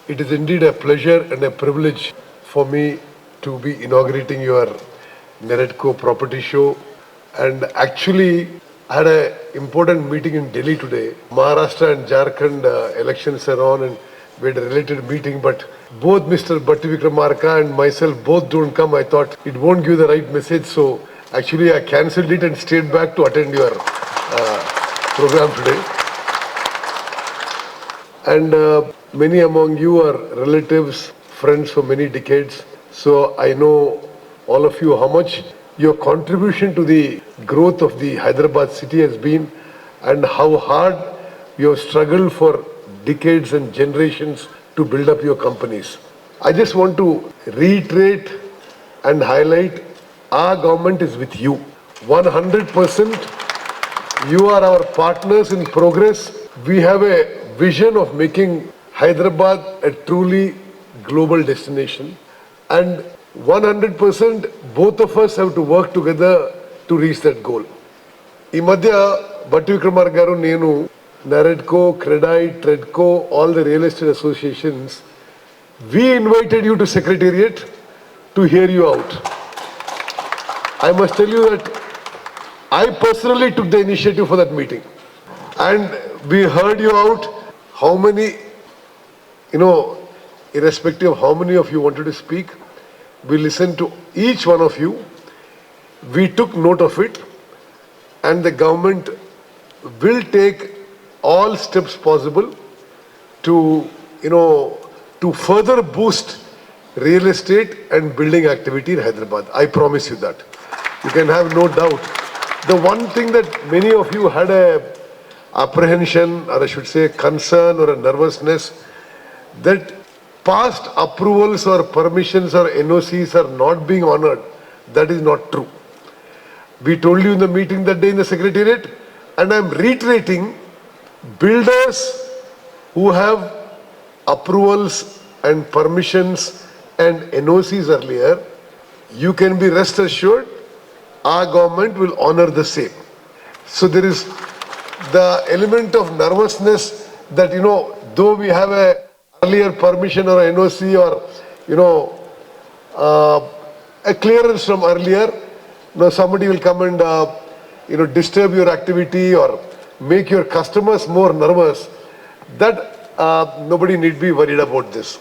It is indeed a pleasure and a privilege for me to be inaugurating your Naredco property show. And actually, I had an important meeting in Delhi today. Maharashtra and Jharkhand elections are on, and we had a related meeting. But both Mr. Bhatti Vikramarka and myself both don't come. I thought it won't give the right message, so actually I cancelled it and stayed back to attend your program today. And many among you are relatives, friends for many decades. So I know all of you how much your contribution to the growth of the Hyderabad city has been, and how hard you have struggled for decades and generations to build up your companies. I just want to reiterate and highlight our government is with you. 100%. You are our partners in progress. We have a vision of making Hyderabad a truly global destination, and 100% both of us have to work together to reach that goal. ఈ మధ్య భట్టి విక్రమార్ గారు, నేను, Naredco, Credai, Tredco, all the real estate associations, we invited you to Secretariat to hear you out. I must tell you that I personally took the initiative for that meeting, and we heard you out. How many, irrespective of how many of you wanted to speak, we listened to each one of you. We took note of it, and the government will take all steps possible to, to further boost real estate and building activity in Hyderabad. I promise you that. You can have no doubt. The one thing that many of you had a apprehension, or I should say concern or a nervousness, that past approvals or permissions or NOCs are not being honored. That is not true. We told you in the meeting that day in the Secretariat, and I am reiterating, builders who have approvals and permissions and NOCs earlier, you can be rest assured our government will honor the same. So there is the element of nervousness that, though we have a earlier permission or NOC or, a clearance from earlier, somebody will come and, disturb your activity or make your customers more nervous. That nobody need be worried about this.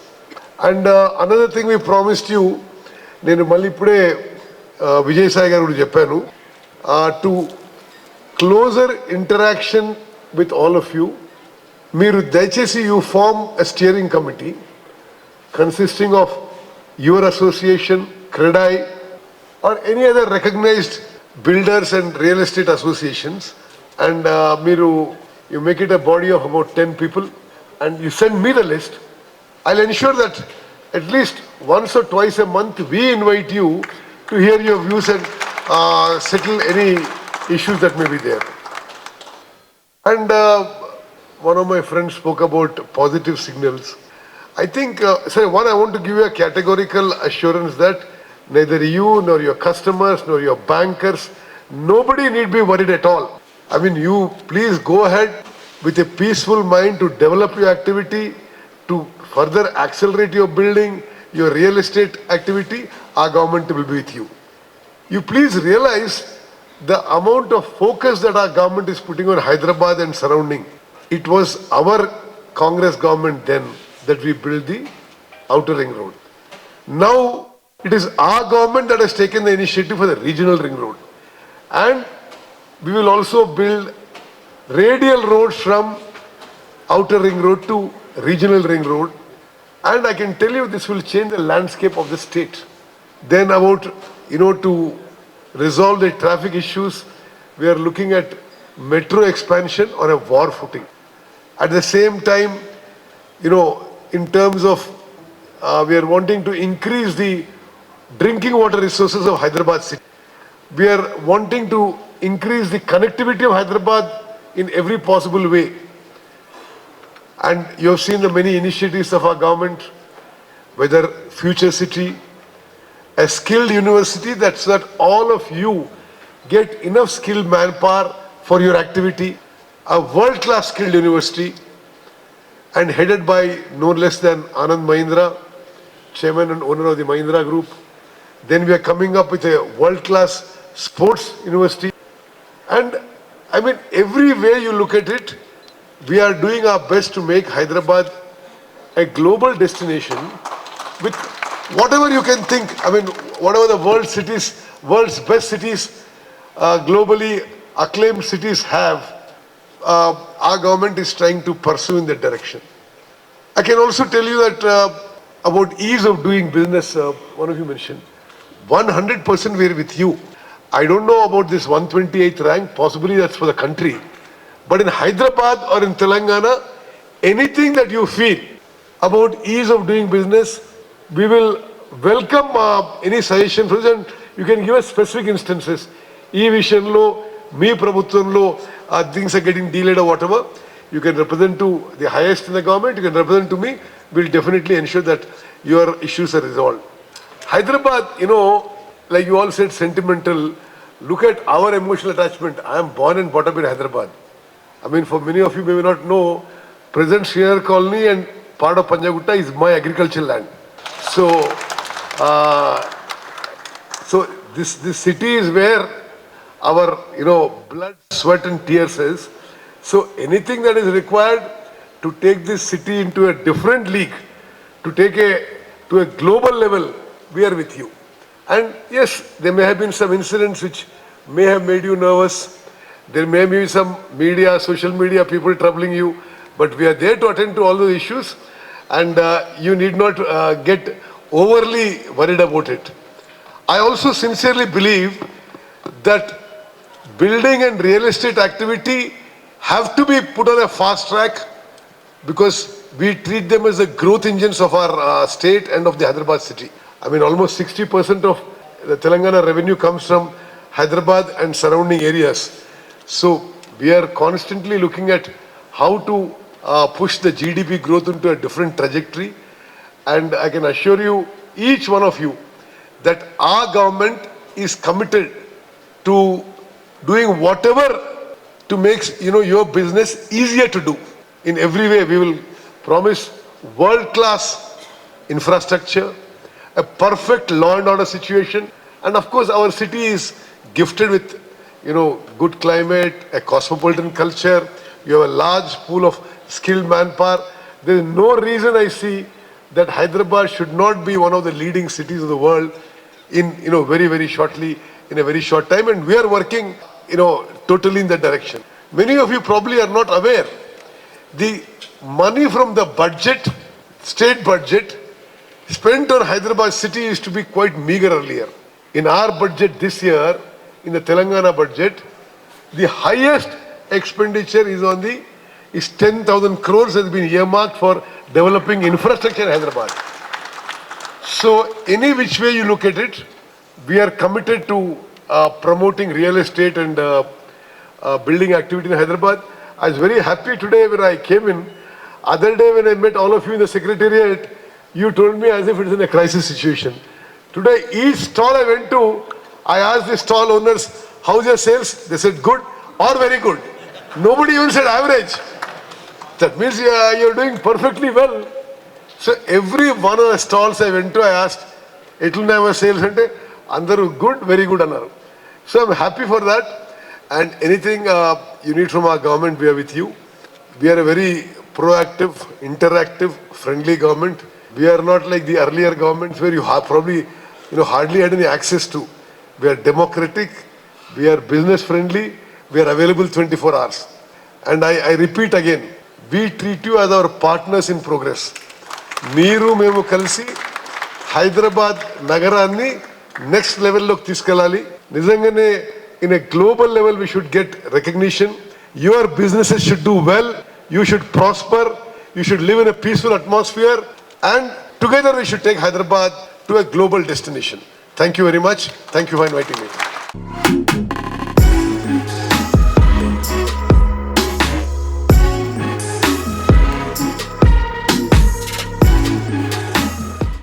And another thing we promised you, నేను మళ్ళీ ఇప్పుడే విజయసాయి గారు కూడా చెప్పాను, to closer interaction with all of you, మీరు దయచేసి you form a steering committee consisting of your association, CREDAI, or any other recognized builders and real estate associations, and you make it a body of about 10 people, and you send me the list. I'll ensure that at least once or twice a month we invite you to hear your views and settle any issues that may be there. And one of my friends spoke about positive signals. I think, I want to give you a categorical assurance that neither you nor your customers nor your bankers, nobody need be worried at all. I mean, you please go ahead with a peaceful mind to develop your activity, to further accelerate your building, your real estate activity. Our government will be with you. You please realize the amount of focus that our government is putting on Hyderabad and surrounding. It was our Congress government then that we built the outer ring road. Now it is our government that has taken the initiative for the regional ring road, and we will also build radial roads from outer ring road to regional ring road, and I can tell you this will change the landscape of the state. Then about, to resolve the traffic issues, we are looking at metro expansion on a war footing. At the same time, in terms of we are wanting to increase the drinking water resources of Hyderabad city. We are wanting to increase the connectivity of Hyderabad in every possible way. And you have seen the many initiatives of our government, whether Future City, a skilled university, that's that all of you get enough skilled manpower for your activity, a world-class skilled university, and headed by no less than Anand Mahindra, chairman and owner of the Mahindra Group. Then we are coming up with a world-class sports university. And I mean, every way you look at it, we are doing our best to make Hyderabad a global destination with whatever you can think. I mean, whatever the world's best cities, globally acclaimed cities have, our government is trying to pursue in that direction. I can also tell you that about ease of doing business, one of you mentioned, 100% we're with you. I don't know about this 128th rank, possibly that's for the country. But in Hyderabad or in Telangana, anything that you feel about ease of doing business, we will welcome any suggestion from you, and you can give us specific instances. E visionlo, me prabhutvanlo, things are getting delayed or whatever. You can represent to the highest in the government, you can represent to me. We'll definitely ensure that your issues are resolved. Hyderabad, like you all said, sentimental. Look at our emotional attachment. I am born and brought up in Hyderabad. I mean, for many of you may not know, present Srinagar Colony and part of Panjagutta is my agricultural land. So this city is where our blood, sweat and tears is. So anything that is required to take this city into a different league, to take to a global level, we are with you. And yes, there may have been some incidents which may have made you nervous. There may be some media, social media people troubling you, but we are there to attend to all those issues, and you need not get overly worried about it. I also sincerely believe that building and real estate activity have to be put on a fast track, because we treat them as the growth engines of our state and of the Hyderabad city. I mean, almost 60% of the Telangana revenue comes from Hyderabad and surrounding areas. So we are constantly looking at how to push the GDP growth into a different trajectory. And I can assure you, each one of you, that our government is committed to doing whatever to make your business easier to do. In every way, we will promise world-class infrastructure, a perfect law and order situation, and of course our city is gifted with good climate, a cosmopolitan culture. You have a large pool of skilled manpower. There is no reason I see that Hyderabad should not be one of the leading cities of the world in very, very shortly, in a very short time, and we are working totally in that direction. Many of you probably are not aware, the money from the budget, state budget, spent on Hyderabad city used to be quite meager earlier. In our budget this year, in the Telangana budget, the highest expenditure is 10,000 crores has been earmarked for developing infrastructure in Hyderabad. So any which way you look at it, we are committed to promoting real estate and building activity in Hyderabad. I was very happy today when I came in. Other day when I met all of you in the secretariat, you told me as if it is in a crisis situation. Today, each stall I went to, I asked the stall owners, how's your sales? They said good or very good. Nobody even said average. That means you're doing perfectly well. So every one of the stalls I went to, I asked, it'll never sales ante, andaru good, very good annaru. So I'm happy for that. And anything you need from our government, we are with you. We are a very proactive, interactive, friendly government. We are not like the earlier governments where you probably hardly had any access to. We are democratic, we are business friendly, we are available 24 hours. And I repeat again, we treat you as our partners in progress. Meeru memu kalsi Hyderabad Nagaranni next level loki tiskelali. Nijangane in a global level we should get recognition. Your businesses should do well, you should prosper, you should live in a peaceful atmosphere, and together we should take Hyderabad to a global destination. Thank you very much. Thank you for inviting me.